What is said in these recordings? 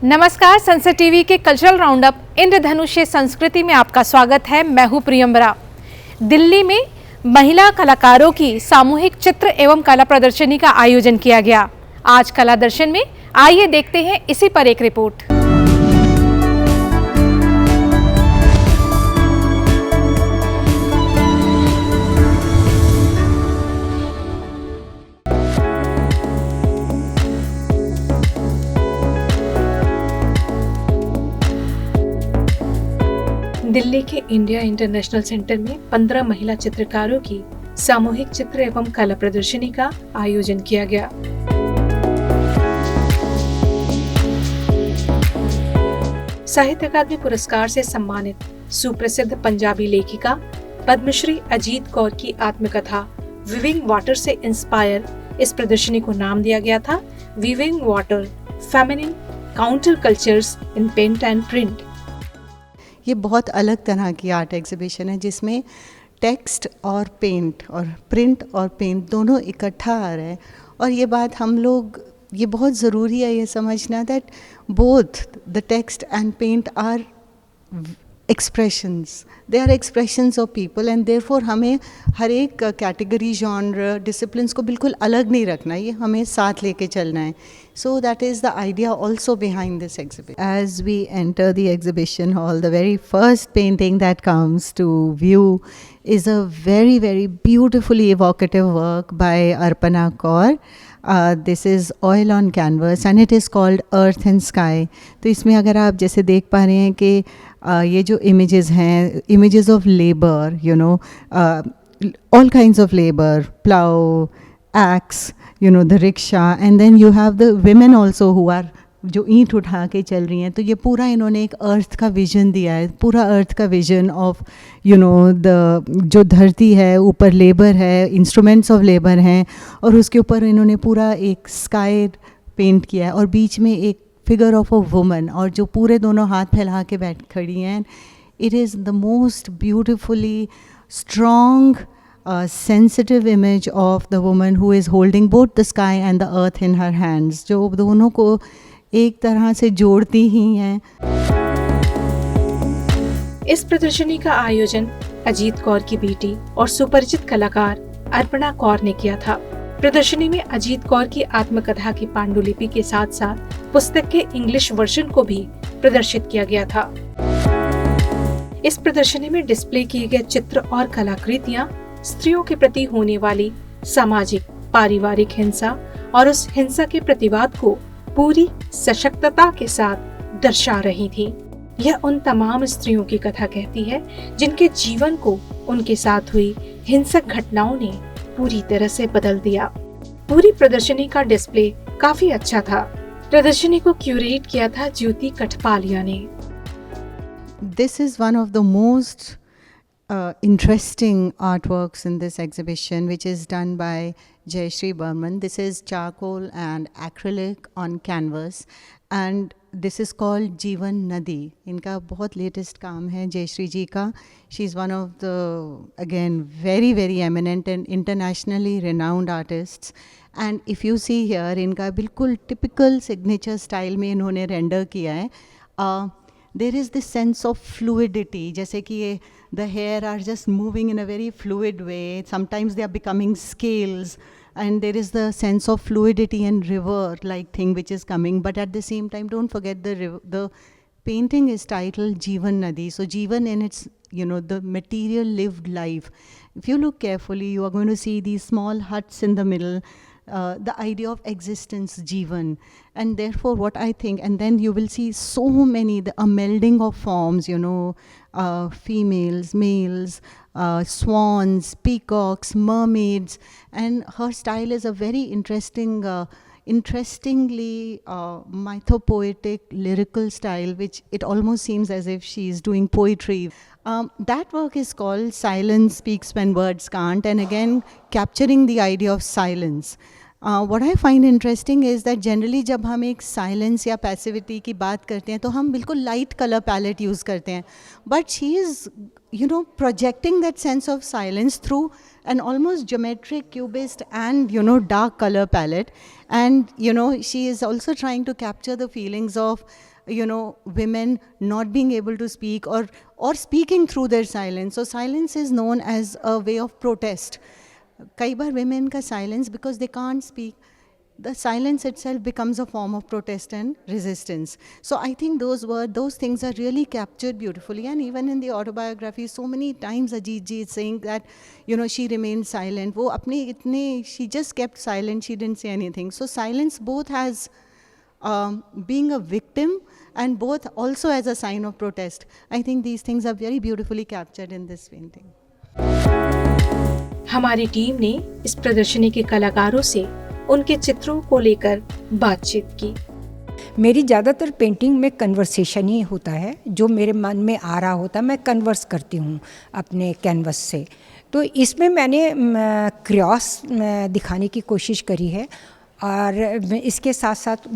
नमस्कार, संसद टीवी के कल्चरल राउंडअप इंद्रधनुष संस्कृति में आपका स्वागत है। मैं हूं प्रियंबरा। दिल्ली में महिला कलाकारों की सामूहिक चित्र एवं कला प्रदर्शनी का आयोजन किया गया। आज कला दर्शन में आइए देखते हैं इसी पर एक रिपोर्ट। दिल्ली के इंडिया इंटरनेशनल सेंटर में 15 महिला चित्रकारों की सामूहिक चित्र एवं कला प्रदर्शनी का आयोजन किया गया। साहित्य अकादमी पुरस्कार से सम्मानित सुप्रसिद्ध पंजाबी लेखिका पद्मश्री अजीत कौर की आत्मकथा विविंग वाटर से इंस्पायर इस प्रदर्शनी को नाम दिया गया था weaving water, feminine counter cultures in paint and print. ये बहुत अलग तरह की आर्ट एग्जीबिशन है जिसमें टेक्स्ट और पेंट और प्रिंट और पेंट दोनों इकट्ठा आ रहे हैं। और ये बात हम लोग, ये बहुत ज़रूरी है ये समझना that both the text and paint are expressions, they are expressions of people and therefore हमें हर एक कैटेगरी, जॉनर, डिसिप्लिन्स को बिल्कुल अलग नहीं रखना, ये हमें साथ लेके चलना है। So that is the idea also behind this exhibition. As we enter the exhibition hall, the very first painting that comes to view is a very, very beautifully evocative work by Arpana Kaur. This is oil on canvas and it is called Earth and Sky. तो इसमें अगर आप जैसे देख पा रहे हैं कि ये जो images हैं, images of labor, you know, all kinds of labor, plow, axe, you know, the rickshaw, and then you have the women also who are जो ईंट उठा के चल रही हैं। तो ये पूरा इन्होंने एक अर्थ का विजन दिया है, पूरा अर्थ का vision of you know the जो धरती है, ऊपर लेबर है, इंस्ट्रूमेंट्स ऑफ लेबर हैं, और उसके ऊपर इन्होंने पूरा एक स्काई पेंट किया है और बीच में एक फिगर ऑफ अ वुमन, और जो पूरे दोनों हाथ फैला के बैठ खड़ी हैं। It is the most beautifully strong sensitive image of the woman who is holding both the sky and the earth in her hands, जो दोनों को एक तरह से जोड़ती ही हैं। इस प्रदर्शनी का आयोजन अजीत कौर की बेटी और सुपरिचित कलाकार अर्पणा कौर ने किया था। प्रदर्शनी में अजीत कौर की आत्मकथा की पांडुलिपि के साथ साथ पुस्तक के इंग्लिश वर्जन को भी प्रदर्शित किया गया था। इस प्रदर्शनी में डिस्प्ले किए गए चित्र और कलाकृतियां स्त्रियों के प्रति होने वाली सामाजिक पारिवारिक हिंसा और उस हिंसा के प्रतिवाद को पूरी सशक्तता के साथ दर्शा रही थी। यह उन तमाम स्त्रियों की कथा कहती है जिनके जीवन को उनके साथ हुई हिंसक घटनाओं ने पूरी तरह से बदल दिया। पूरी प्रदर्शनी का डिस्प्ले काफी अच्छा था। प्रदर्शनी को क्यूरेट किया था ज्योति कठपालिया ने। This is one of the most interesting artworks in this exhibition, which is done by Jayashree Burman. This is charcoal and acrylic on canvas, and this is called Jeevan Nadi. इनका बहुत latest काम है जयश्री जी का। She is one of the, again, very, very eminent and internationally renowned artists. And if you see here, इनका बिल्कुल typical signature style में इन्होंने render किया है। There is this sense of fluidity, जैसे कि ये the hair are just moving in a very fluid way. Sometimes they are becoming scales, and there is the sense of fluidity and river-like thing which is coming. But at the same time, don't forget the painting is titled Jeevan Nadi. So Jeevan in its, you know, the material lived life. If you look carefully, you are going to see these small huts in the middle. The idea of existence, Jeevan. And therefore what I think, and then you will see so many, a melding of forms, you know, females, males, swans, peacocks, mermaids, and her style is a very interesting, interestingly mythopoetic, lyrical style, which it almost seems as if she is doing poetry. That work is called Silence Speaks When Words Can't, and again capturing the idea of silence. What I find interesting is that generally जब हम एक silence या passivity की बात करते हैं तो हम बिल्कुल light color palette use करते हैं, but she is, you know, projecting that sense of silence through an almost geometric, cubist and, you know, dark color palette. And, you know, she is also trying to capture the feelings of women not being able to speak or speaking through their silence. So silence is known as a way of protest. कई बार women का silence, because they can't speak, the silence itself becomes a form of protest and resistance. So I think those things are really captured beautifully. And even in the autobiography, so many times Ajit ji is saying that, she remained silent. She just kept silent. She didn't say anything. So silence both has being a victim and both also as a sign of protest. I think these things are very beautifully captured in this painting. हमारी team ने इस प्रदर्शनी के कलाकारों से उनके चित्रों को लेकर बातचीत की। मेरी ज़्यादातर पेंटिंग में कन्वर्सेशन ही होता है, जो मेरे मन में आ रहा होता है मैं कन्वर्स करती हूँ अपने कैनवस से। तो इसमें मैंने क्रॉस दिखाने की कोशिश करी है और इसके साथ साथ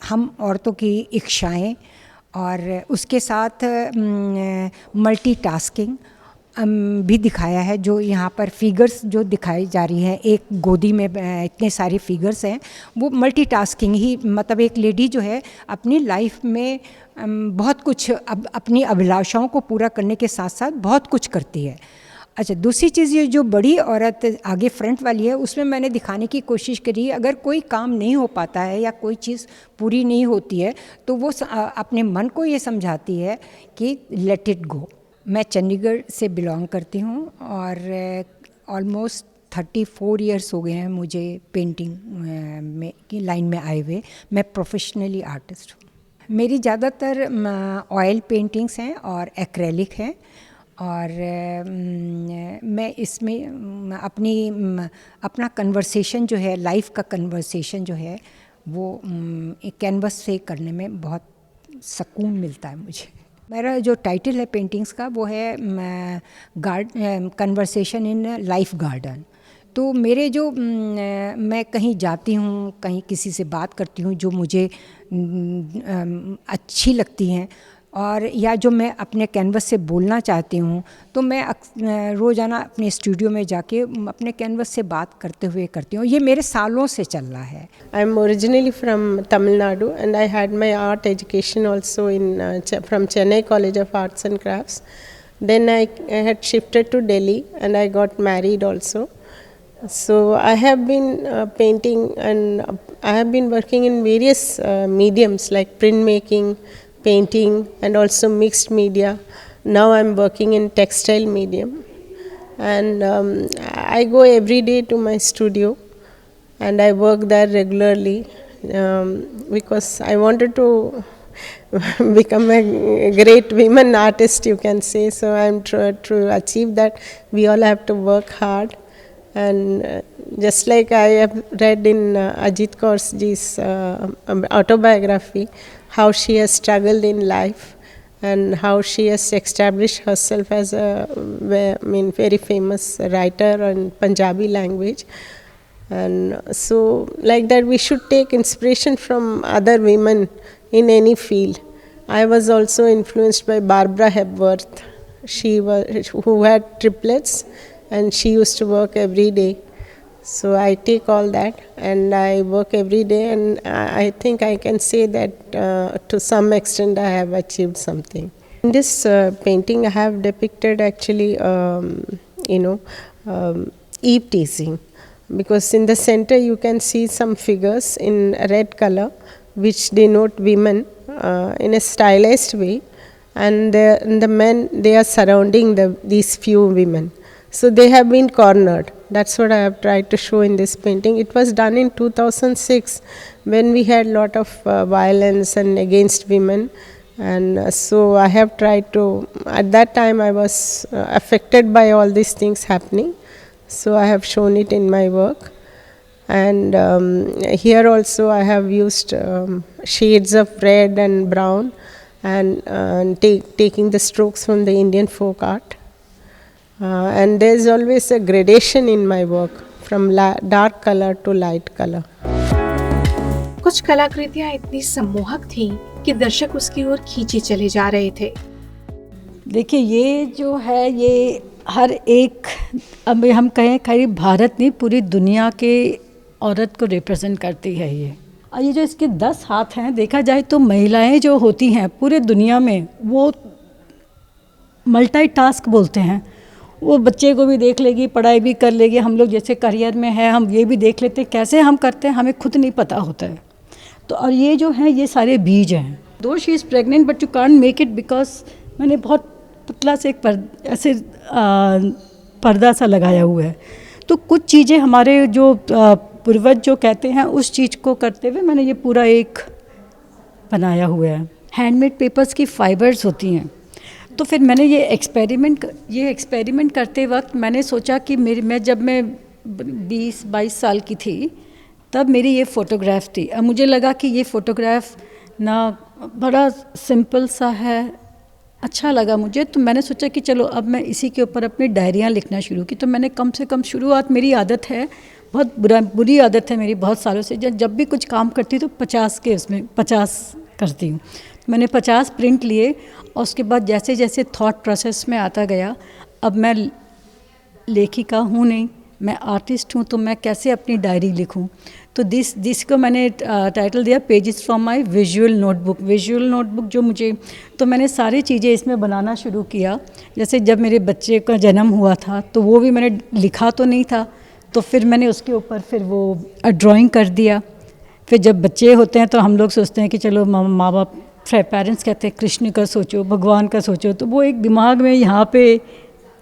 हम औरतों की इच्छाएं और उसके साथ मल्टीटास्किंग भी दिखाया है। जो यहाँ पर फिगर्स जो दिखाई जा रही हैं, एक गोदी में इतने सारे फिगर्स हैं, वो मल्टीटास्किंग ही, मतलब एक लेडी जो है अपनी लाइफ में बहुत कुछ अपनी अभिलाषाओं को पूरा करने के साथ साथ बहुत कुछ करती है। अच्छा, दूसरी चीज़ ये जो बड़ी औरत आगे फ्रंट वाली है, उसमें मैंने दिखाने की कोशिश करी अगर कोई काम नहीं हो पाता है या कोई चीज़ पूरी नहीं होती है तो वो अपने मन को ये समझाती है कि लेट इट गो। मैं चंडीगढ़ से बिलोंग करती हूँ और ऑलमोस्ट 34 इयर्स हो गए हैं मुझे पेंटिंग में की लाइन में आए हुए। मैं प्रोफेशनली आर्टिस्ट हूँ। मेरी ज़्यादातर ऑयल पेंटिंग्स हैं और एक्रेलिक हैं और मैं इसमें अपना कन्वर्सेशन जो है, लाइफ का कन्वर्सेशन जो है, वो कैनवस से करने में बहुत सुकून मिलता है मुझे। मेरा जो टाइटल है पेंटिंग्स का वो है कन्वर्सेशन इन लाइफ गार्डन। तो मेरे जो मैं कहीं जाती हूँ, कहीं किसी से बात करती हूँ जो मुझे अच्छी लगती हैं और या जो मैं अपने कैनवस से बोलना चाहती हूँ, तो मैं रोज़ाना अपने स्टूडियो में जाके अपने कैनवस से बात करते हुए करती हूँ। ये मेरे सालों से चल रहा है। I am originally from Tamil Nadu and I had my art education also from Chennai College of Arts and Crafts. Then I had shifted to Delhi and I got married also. So I have been painting and I have been working in various mediums like printmaking, painting and also mixed media. Now I'm working in textile medium and I go every day to my studio and I work there regularly because I wanted to become a great women artist, you can say. So I'm trying to achieve that. We all have to work hard. And just like I have read in Ajit Kaur ji's autobiography, how she has struggled in life and how she has established herself as a very famous writer in Punjabi language. And so like that we should take inspiration from other women in any field. I was also influenced by Barbara Hepworth. Who had triplets and she used to work every day. So I take all that and I work every day, and I think I can say that to some extent I have achieved something. In this painting I have depicted actually Eve teasing, because in the center you can see some figures in red color which denote women in a stylized way, and the men, they are surrounding these few women. So they have been cornered. That's what I have tried to show in this painting. It was done in 2006 when we had a lot of violence and against women. And so I have tried to, at that time I was affected by all these things happening. So I have shown it in my work. And here also I have used shades of red and brown and taking the strokes from the Indian folk art. And there is always a gradation in my work from dark color to light color. कुछ कलाकृतियां इतनी सम्मोहक थीं कि दर्शक उसकी ओर खींचे चले जा रहे थे। देखिए, ये जो है ये हर एक, अब हम कहें खैर भारत नहीं, पूरी दुनिया के औरत को रिप्रेजेंट करती है ये। और ये जो इसके 10 हाथ हैं, देखा जाए तो महिलाएं जो होती हैं पूरे दुनिया में वो मल्टीटास्क बोलते हैं। वो बच्चे को भी देख लेगी, पढ़ाई भी कर लेगी। हम लोग जैसे करियर में है, हम ये भी देख लेते हैं, कैसे हम करते हैं हमें खुद नहीं पता होता है। तो और ये जो है ये सारे बीज हैं। दो she is pregnant but you can't make it because मैंने बहुत पतला से एक ऐसे पर्दा सा लगाया हुआ है। तो कुछ चीज़ें हमारे जो पूर्वज जो कहते हैं उस चीज़ को करते हुए मैंने ये पूरा एक बनाया हुआ है। हैंडमेड पेपर्स की फाइबर्स होती हैं। तो फिर मैंने ये एक्सपेरिमेंट करते वक्त मैंने सोचा कि जब मैं 20-22 साल की थी तब मेरी ये फ़ोटोग्राफ थी। अब मुझे लगा कि ये फ़ोटोग्राफ ना बड़ा सिंपल सा है, अच्छा लगा मुझे। तो मैंने सोचा कि चलो अब मैं इसी के ऊपर अपनी डायरियाँ लिखना शुरू की। तो मैंने कम से कम शुरुआत, मेरी आदत है, बहुत बुरी आदत है मेरी बहुत सालों से, जब भी कुछ काम करती तो 50 करती हूँ। मैंने 50 प्रिंट लिए और उसके बाद जैसे जैसे थॉट प्रोसेस में आता गया, अब मैं लेखिका हूँ नहीं, मैं आर्टिस्ट हूँ, तो मैं कैसे अपनी डायरी लिखूँ। तो दिस को मैंने टाइटल दिया pages from my visual notebook जो मुझे, तो मैंने सारी चीज़ें इसमें बनाना शुरू किया। जैसे जब मेरे बच्चे का जन्म हुआ था तो वो भी मैंने लिखा तो नहीं था, तो फिर मैंने उसके ऊपर फिर वो ड्राइंग कर दिया। फिर जब बच्चे होते हैं तो हम लोग सोचते हैं कि चलो माँ बाप, पेरेंट्स कहते हैं कृष्ण का सोचो, भगवान का सोचो, तो वो एक दिमाग में यहाँ पे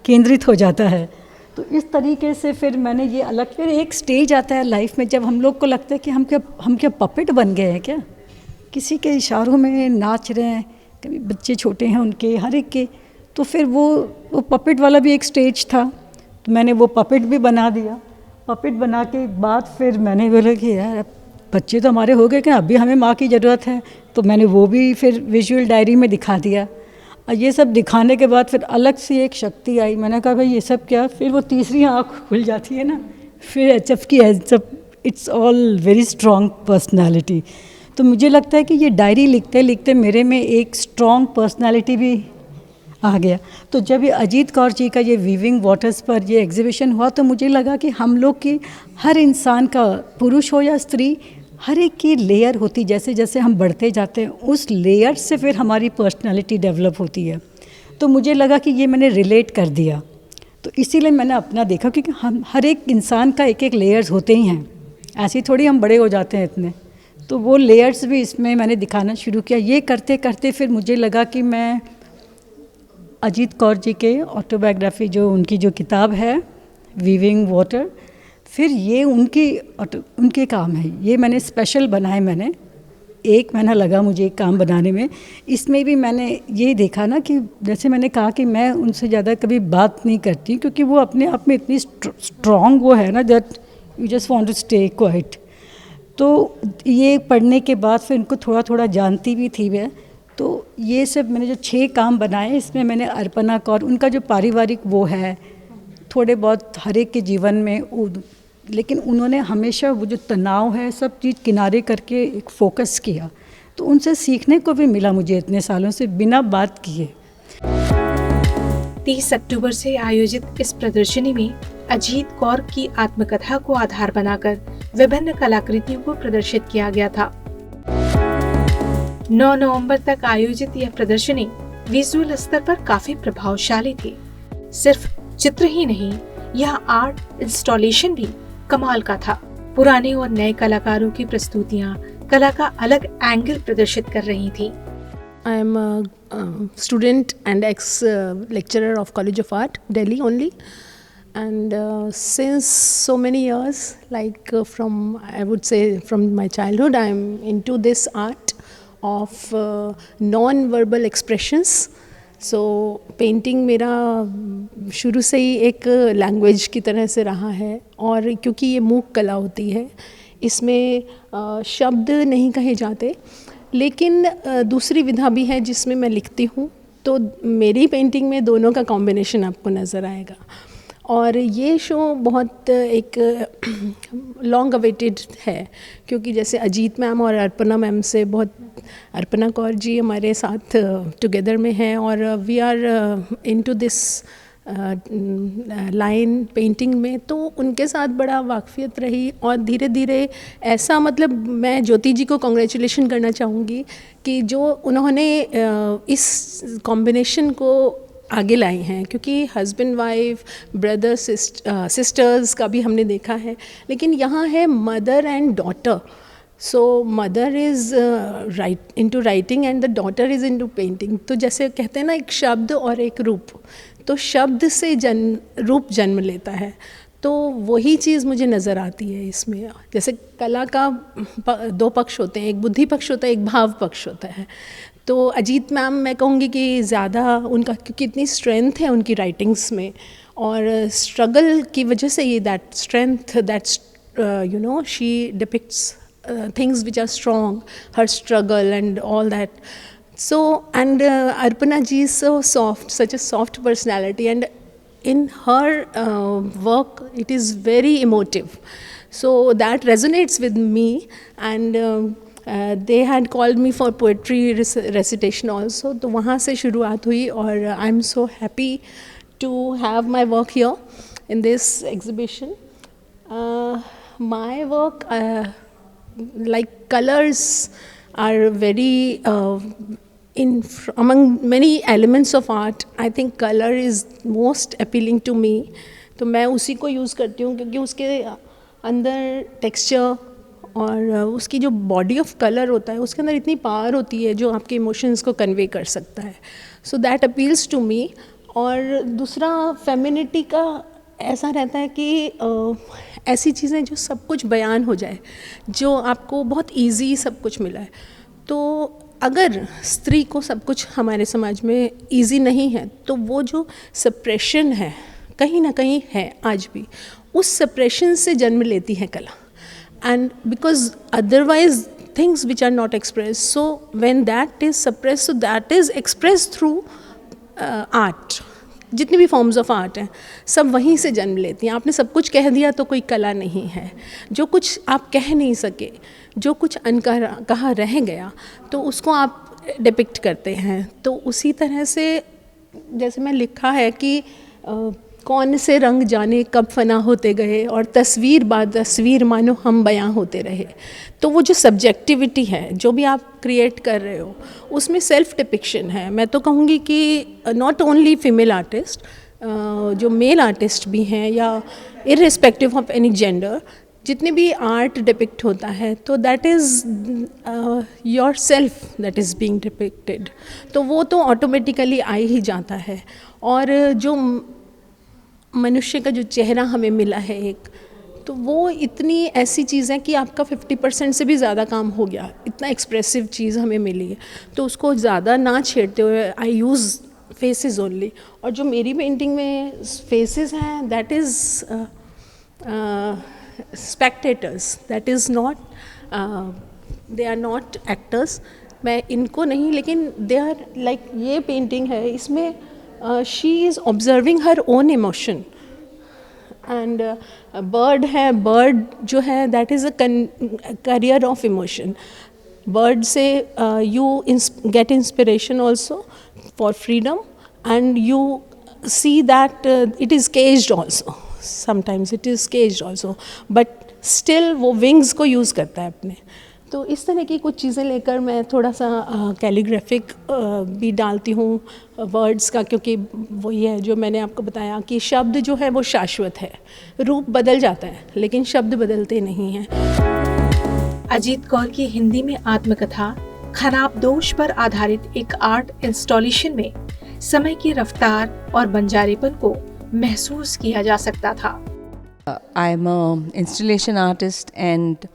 केंद्रित हो जाता है। तो इस तरीके से फिर मैंने ये अलग, फिर एक स्टेज आता है लाइफ में जब हम लोग को लगता है कि हम क्या पपेट बन गए हैं क्या, किसी के इशारों में नाच रहे हैं। कभी बच्चे छोटे हैं उनके, हर एक के, तो फिर वो पपेट वाला भी एक स्टेज था। तो मैंने वो पपेट भी बना दिया। पपेट बना के बाद फिर मैंने बोला कि यार बच्चे तो हमारे हो गए, क्या अभी हमें माँ की ज़रूरत है। तो मैंने वो भी फिर विजुअल डायरी में दिखा दिया। और ये सब दिखाने के बाद फिर अलग से एक शक्ति आई। मैंने कहा भाई ये सब क्या, फिर वो तीसरी आँख खुल जाती है ना, फिर एचएफ की it's all very strong personality. तो मुझे लगता है कि ये डायरी लिखते लिखते मेरे में एक स्ट्रॉन्ग पर्सनालिटी भी आ गया। तो जब ये अजीत कौर जी का ये वीविंग वाटर्स पर ये एग्जीबिशन हुआ तो मुझे लगा कि हम लोग की, हर इंसान का, पुरुष हो या स्त्री, हर एक की लेयर होती, जैसे जैसे हम बढ़ते जाते हैं उस लेयर से फिर हमारी पर्सनालिटी डेवलप होती है। तो मुझे लगा कि ये मैंने रिलेट कर दिया, तो इसीलिए मैंने अपना देखा, क्योंकि हम हर एक इंसान का एक एक लेयर्स होते ही हैं, ऐसे थोड़ी हम बड़े हो जाते हैं इतने। तो वो लेयर्स भी इसमें मैंने दिखाना शुरू किया। ये करते करते फिर मुझे लगा कि मैं अजीत कौर जी के ऑटोबायोग्राफी, जो उनकी जो किताब है वीविंग वाटर, फिर ये उनके काम है, ये मैंने स्पेशल बनाए। मैंने 1 महीना लगा मुझे काम बनाने में। इसमें भी मैंने ये देखा ना कि जैसे मैंने कहा कि मैं उनसे ज़्यादा कभी बात नहीं करती, क्योंकि वो अपने आप में इतनी स्ट्रॉन्ग वो है ना, that you just want to stay quiet. तो ये पढ़ने के बाद फिर उनको थोड़ा थोड़ा जानती भी थी मैं। तो ये सब मैंने जो 6 काम बनाए, इसमें मैंने अर्पणा कौर, उनका जो पारिवारिक वो है, थोड़े बहुत हर एक के जीवन में, लेकिन उन्होंने हमेशा वो जो तनाव है सब चीज़ किनारे करके एक फोकस किया। तो उनसे सीखने को भी मिला मुझे इतने सालों से बिना बात किए। 30 अक्टूबर से आयोजित इस प्रदर्शनी में अजीत कौर की आत्मकथा को आधार बनाकर विभिन्न कलाकृतियों को प्रदर्शित किया गया था। 9 नवंबर तक आयोजित यह प्रदर्शनी विजुअल स्तर पर काफी प्रभावशाली थी। सिर्फ चित्र ही नहीं, यह आर्ट इंस्टॉलेशन भी कमाल का था। पुराने और नए कलाकारों की प्रस्तुतियां कला का अलग एंगल प्रदर्शित कर रही थी। I am a student and ex-lecturer of College of Art, Delhi only. And since so many years, like I would say from my childhood, I am into this art of non-verbal expressions. So painting मेरा शुरू से ही एक language की तरह से रहा है, और क्योंकि ये मूक कला होती है, इसमें शब्द नहीं कहे जाते, लेकिन दूसरी विधा भी है जिसमें मैं लिखती हूँ। तो मेरी पेंटिंग में दोनों का कॉम्बिनेशन आपको नज़र आएगा। और ये शो बहुत एक लॉन्ग अवेटेड है, क्योंकि जैसे अजीत मैम और अर्पणा मैम से बहुत, अर्पणा कौर जी हमारे साथ टुगेदर में हैं, और we are into this line painting में, तो उनके साथ बड़ा वाकफियत रही। और धीरे धीरे ऐसा, मतलब मैं ज्योति जी को कॉन्ग्रेचुलेशन करना चाहूँगी कि जो उन्होंने इस कॉम्बिनेशन को आगे लाई हैं, क्योंकि हस्बैंड वाइफ, ब्रदर सिस्टर्स का भी हमने देखा है, लेकिन यहाँ है mother and daughter. So mother is into writing and the daughter is into painting. तो जैसे कहते हैं ना, एक शब्द और एक रूप, तो शब्द से रूप जन्म लेता है। तो वही चीज़ मुझे नज़र आती है इसमें। जैसे कला का दो पक्ष होते हैं, एक बुद्धि पक्ष होता है, एक भाव पक्ष होता है। तो अजीत मैम, मैं कहूँगी कि ज़्यादा उनका, क्योंकि इतनी स्ट्रेंथ है उनकी राइटिंग्स में, और स्ट्रगल की वजह से ये that strength, that's she depicts things which are strong, her struggle and all that. So, and Arpana ji is so soft, such a soft personality, and in her work it is very emotive. So that resonates with me, and they had called me for poetry recitation also. तो वहाँ से शुरुआत हुई, और I am so happy to have my work here in this exhibition. My work, like colors are very among many elements of art, I think color is most appealing to me. तो मैं उसी को use करती हूँ, क्योंकि उसके अंदर texture और उसकी जो बॉडी ऑफ कलर होता है, उसके अंदर इतनी पावर होती है जो आपके इमोशंस को कन्वे कर सकता है। So that appeals to me. और दूसरा, फेमिनिटी का ऐसा रहता है कि ऐसी चीज़ें जो सब कुछ बयान हो जाए, जो आपको बहुत इजी सब कुछ मिला है। तो अगर स्त्री को सब कुछ हमारे समाज में इजी नहीं है, तो वो जो सप्रेशन है कहीं ना कहीं है आज भी, उस सप्रेशन से जन्म लेती है कला। And because otherwise things which are not express, so when that is suppress, so that is express through art. जितनी भी फॉर्म्स ऑफ आर्ट हैं, सब वहीं से जन्म लेती हैं। आपने सब कुछ कह दिया तो कोई कला नहीं है। जो कुछ आप कह नहीं सके, जो कुछ अनकहा रह गया, तो उसको आप डिपिक्ट करते हैं। तो उसी तरह से, जैसे मैं लिखा है कि कौन से रंग जाने कब फना होते गए, और तस्वीर बाद तस्वीर मानो हम बयां होते रहे। तो वो जो सब्जेक्टिविटी है, जो भी आप क्रिएट कर रहे हो, उसमें सेल्फ डिपिक्शन है। मैं तो कहूँगी कि नॉट ओनली फीमेल आर्टिस्ट, जो मेल आर्टिस्ट भी हैं, या इररिस्पेक्टिव ऑफ एनी जेंडर, जितने भी आर्ट डिपिक्ट होता है, तो that is your self that is being depicted. तो वो तो ऑटोमेटिकली आ ही जाता है। और जो मनुष्य का जो चेहरा हमें मिला है एक, तो वो इतनी ऐसी चीज़ है कि आपका 50% से भी ज़्यादा काम हो गया। इतना एक्सप्रेसिव चीज़ हमें मिली है, तो उसको ज़्यादा ना छेड़ते हुए आई यूज़ फेसेस ओनली। और जो मेरी पेंटिंग में फेसेस हैं, that is spectators, that is not, they are not actors. मैं इनको नहीं, लेकिन दे आर लाइक, ये पेंटिंग है, इसमें she is observing her own emotion. And bird है, बर्ड जो है that is a carrier of emotion. Bird से you get inspiration also for freedom, and you see that it is caged also, sometimes it is caged also, but still वो wings को use करता है अपने। तो इस तरह की कुछ चीज़ें लेकर मैं थोड़ा सा कैलीग्राफिक भी डालती हूँ वर्ड्स का, क्योंकि वो ये है जो मैंने आपको बताया कि शब्द जो है वो शाश्वत है, रूप बदल जाता है लेकिन शब्द बदलते नहीं हैं। अजीत कौर की हिंदी में आत्मकथा खराबदोश पर आधारित एक आर्ट इंस्टॉलेशन में समय की रफ्तार और बंजारेपन को महसूस किया जा सकता था। I am an installation artist and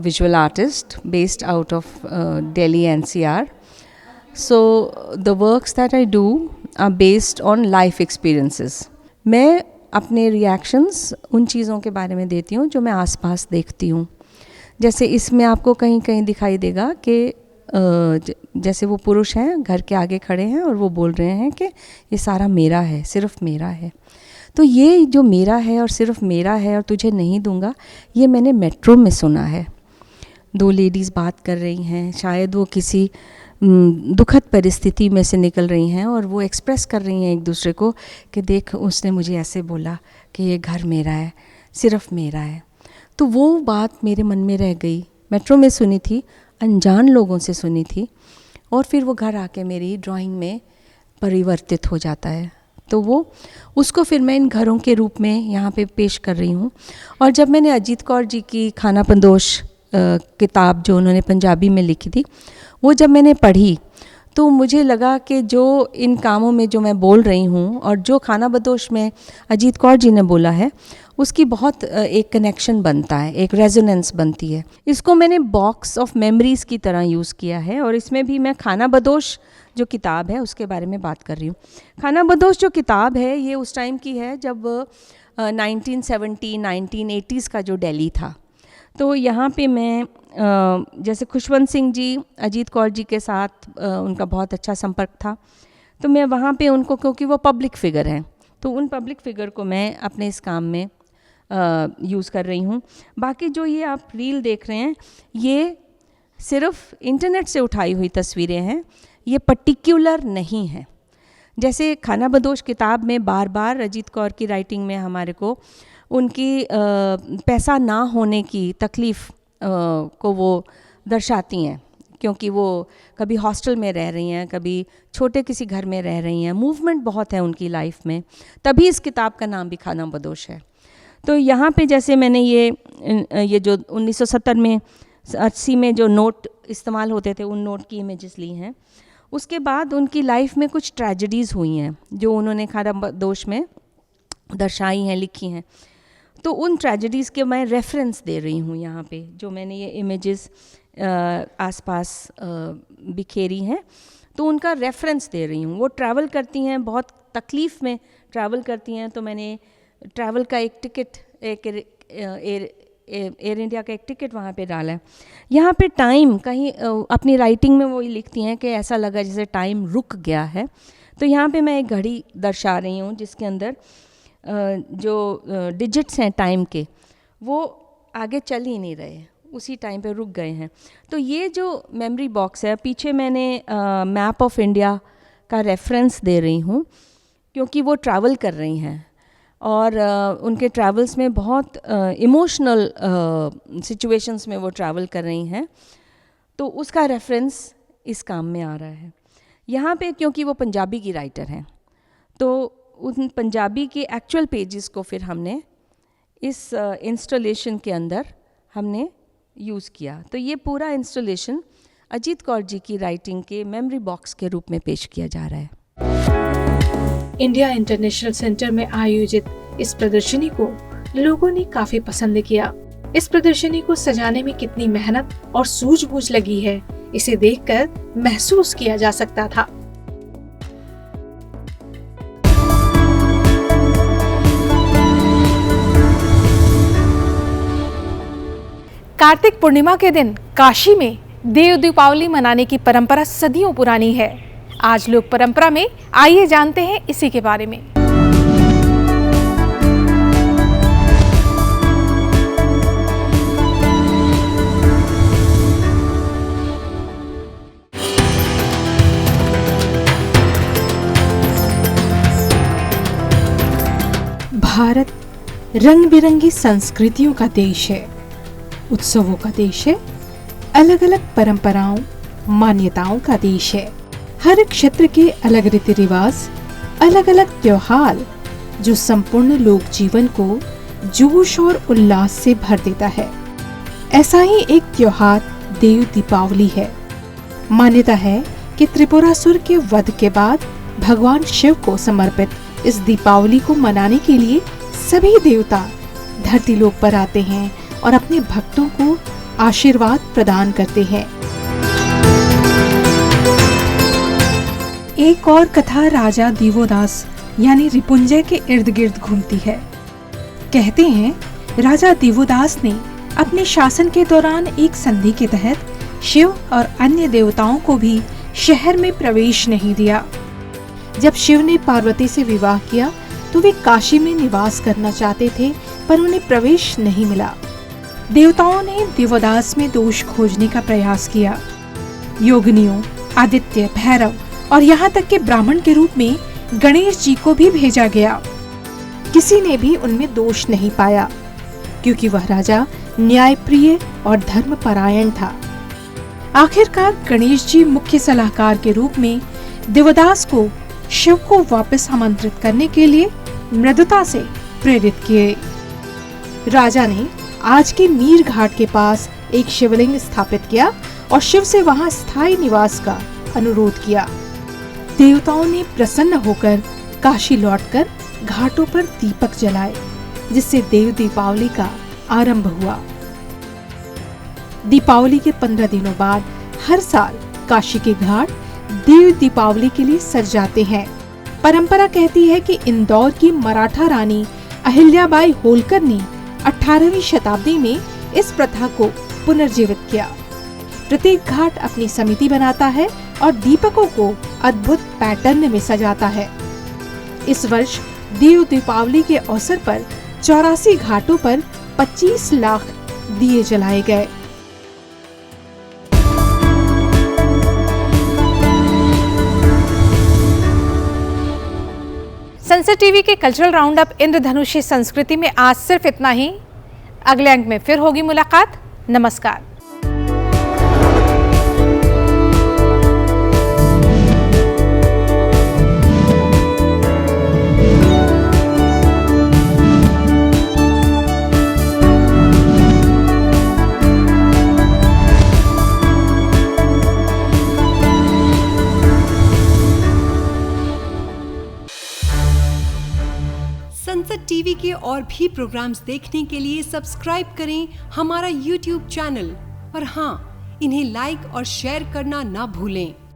visual artist based out of Delhi NCR. So the works that I do are based on life experiences. मैं अपने reactions उन चीज़ों के बारे में देती हूँ जो मैं आसपास देखती हूँ। जैसे इसमें आपको कहीं कहीं दिखाई देगा कि जैसे वो पुरुष हैं, घर के आगे खड़े हैं और वो बोल रहे हैं कि ये सारा मेरा है, सिर्फ मेरा है। तो ये जो मेरा है और सिर्फ मेरा है और तुझे नहीं दूंगा, ये मैंने मेट्रो में सुना है। दो लेडीज़ बात कर रही हैं, शायद वो किसी दुखद परिस्थिति में से निकल रही हैं और वो एक्सप्रेस कर रही हैं एक दूसरे को कि देख उसने मुझे ऐसे बोला कि ये घर मेरा है, सिर्फ मेरा है। तो वो बात मेरे मन में रह गई। मेट्रो में सुनी थी, अनजान लोगों से सुनी थी, और फिर वो घर आके मेरी ड्राइंग में परिवर्तित हो जाता है। तो वो उसको फिर मैं इन घरों के रूप में यहाँ पे पेश कर रही हूँ। और जब मैंने अजीत कौर जी की खानाबदोश किताब जो उन्होंने पंजाबी में लिखी थी, वो जब मैंने पढ़ी तो मुझे लगा कि जो इन कामों में जो मैं बोल रही हूँ और जो खानाबदोश में अजीत कौर जी ने बोला है, उसकी बहुत एक कनेक्शन बनता है, एक रेजोनेंस बनती है। इसको मैंने बॉक्स ऑफ मेमोरीज़ की तरह यूज़ किया है और इसमें भी मैं खानाबदोश जो किताब है उसके बारे में बात कर रही हूँ। खानाबदोश जो किताब है ये उस टाइम की है जब 1980s का जो दिल्ली था। तो यहाँ पे मैं जैसे खुशवंत सिंह जी, अजीत कौर जी के साथ उनका बहुत अच्छा संपर्क था, तो मैं वहाँ पे उनको, क्योंकि वो पब्लिक फ़िगर हैं, तो उन पब्लिक फ़िगर को मैं अपने इस काम में यूज़ कर रही हूँ। बाकी जो ये आप रील देख रहे हैं ये सिर्फ इंटरनेट से उठाई हुई तस्वीरें हैं, ये पर्टिकुलर नहीं है। जैसे खानाबदोश किताब में बार बार अजीत कौर की राइटिंग में हमारे को उनकी पैसा ना होने की तकलीफ़ को वो दर्शाती हैं, क्योंकि वो कभी हॉस्टल में रह रही हैं, कभी छोटे किसी घर में रह रही हैं, मूवमेंट बहुत है उनकी लाइफ में, तभी इस किताब का नाम भी खानाबदोश है। तो यहाँ पे जैसे मैंने ये जो 1970 में 80 में जो नोट इस्तेमाल होते थे, उन नोट की इमेजेस ली हैं। उसके बाद उनकी लाइफ में कुछ ट्रेजेडीज़ हुई हैं जो उन्होंने खानाबदोश में दर्शाई हैं, लिखी हैं। तो उन ट्रेजेडीज़ के मैं रेफरेंस दे रही हूँ यहाँ पे, जो मैंने ये इमेजेस आसपास बिखेरी हैं, तो उनका रेफरेंस दे रही हूँ। वो ट्रैवल करती हैं, बहुत तकलीफ़ में ट्रैवल करती हैं, तो मैंने ट्रैवल का एक टिकट, एक एयर इंडिया का एक टिकट वहाँ पे डाला है। यहाँ पे टाइम कहीं अपनी राइटिंग में वो लिखती हैं कि ऐसा लगा जैसे टाइम रुक गया है। तो यहाँ पे मैं एक घड़ी दर्शा रही हूँ जिसके अंदर जो डिजिट्स हैं टाइम के, वो आगे चल ही नहीं रहे, उसी टाइम पे रुक गए हैं। तो ये जो मेमोरी बॉक्स है, पीछे मैंने मैप ऑफ इंडिया का रेफरेंस दे रही हूँ, क्योंकि वो ट्रैवल कर रही हैं और उनके ट्रैवल्स में बहुत इमोशनल सिचुएशंस में वो ट्रैवल कर रही हैं, तो उसका रेफरेंस इस काम में आ रहा है। यहाँ पे क्योंकि वो पंजाबी की राइटर हैं, तो उन पंजाबी के एक्चुअल पेजेस को फिर हमने इस इंस्टॉलेशन के अंदर हमने यूज़ किया। तो ये पूरा इंस्टॉलेशन अजीत कौर जी की राइटिंग के मेमोरी बॉक्स के रूप में पेश किया जा रहा है। इंडिया इंटरनेशनल सेंटर में आयोजित इस प्रदर्शनी को लोगों ने काफी पसंद किया। इस प्रदर्शनी को सजाने में कितनी मेहनत और सूझबूझ लगी है, इसे देखकर महसूस किया जा सकता था। कार्तिक पूर्णिमा के दिन काशी में देव दीपावली मनाने की परंपरा सदियों पुरानी है। आज लोक परंपरा में आइए जानते हैं इसी के बारे में। भारत रंग बिरंगी संस्कृतियों का देश है, उत्सवों का देश है, अलग अलग परंपराओं मान्यताओं का देश है। हर क्षेत्र के अलग रीति रिवाज, अलग अलग त्योहार जो संपूर्ण लोक जीवन को जोश और उल्लास से भर देता है। ऐसा ही एक त्योहार देव दीपावली है। मान्यता है कि त्रिपुरासुर के वध के बाद भगवान शिव को समर्पित इस दीपावली को मनाने के लिए सभी देवता धरती लोक पर आते हैं और अपने भक्तों को आशीर्वाद प्रदान करते हैं। एक और कथा राजा दिवोदास यानी रिपुंजय के इर्द गिर्द घूमती है। कहते हैं राजा दिवोदास ने अपने शासन के दौरान एक संधि के तहत शिव और अन्य देवताओं को भी शहर में प्रवेश नहीं दिया। जब शिव ने पार्वती से विवाह किया तो वे काशी में निवास करना चाहते थे, पर उन्हें प्रवेश नहीं मिला। देवताओं ने दिवोदास में दोष खोजने का प्रयास किया। योगिनियों आदित्य, भैरव और यहाँ तक के ब्राह्मण के रूप में गणेश जी को भी भेजा गया। किसी ने भी उनमें दोष नहीं पाया, क्योंकि वह राजा न्यायप्रिय और धर्मपरायण था। आखिरकार गणेश जी मुख्य सलाहकार के रूप में देवदास को शिव को वापस आमंत्रित करने के लिए मृदुता से प्रेरित किए। राजा ने आज के मीर घाट के पास एक शिवलिंग स्थापित किया और शिव से वहां स्थायी निवास का अनुरोध किया। देवताओं ने प्रसन्न होकर काशी लौटकर घाटों पर दीपक जलाए, जिससे देव दीपावली का आरंभ हुआ। दीपावली के 15 दिनों बाद हर साल काशी के घाट देव दीपावली के लिए सज जाते हैं। परंपरा कहती है कि इंदौर की मराठा रानी अहिल्याबाई होलकर ने 18वीं शताब्दी में इस प्रथा को पुनर्जीवित किया। प्रत्येक घाट अपनी समिति बनाता है और दीपकों को अद्भुत पैटर्न में सजाता है। इस वर्ष देव दीपावली के अवसर पर 84 घाटों पर 25 लाख दिए जलाए गए। सनसेट टीवी के कल्चरल राउंड अप इंद्रधनुषी संस्कृति में आज सिर्फ इतना ही। अगले अंक में फिर होगी मुलाकात। नमस्कार। सनसेट टीवी के और भी प्रोग्राम्स देखने के लिए सब्सक्राइब करें हमारा YouTube चैनल और हाँ, इन्हें लाइक और शेयर करना ना भूलें।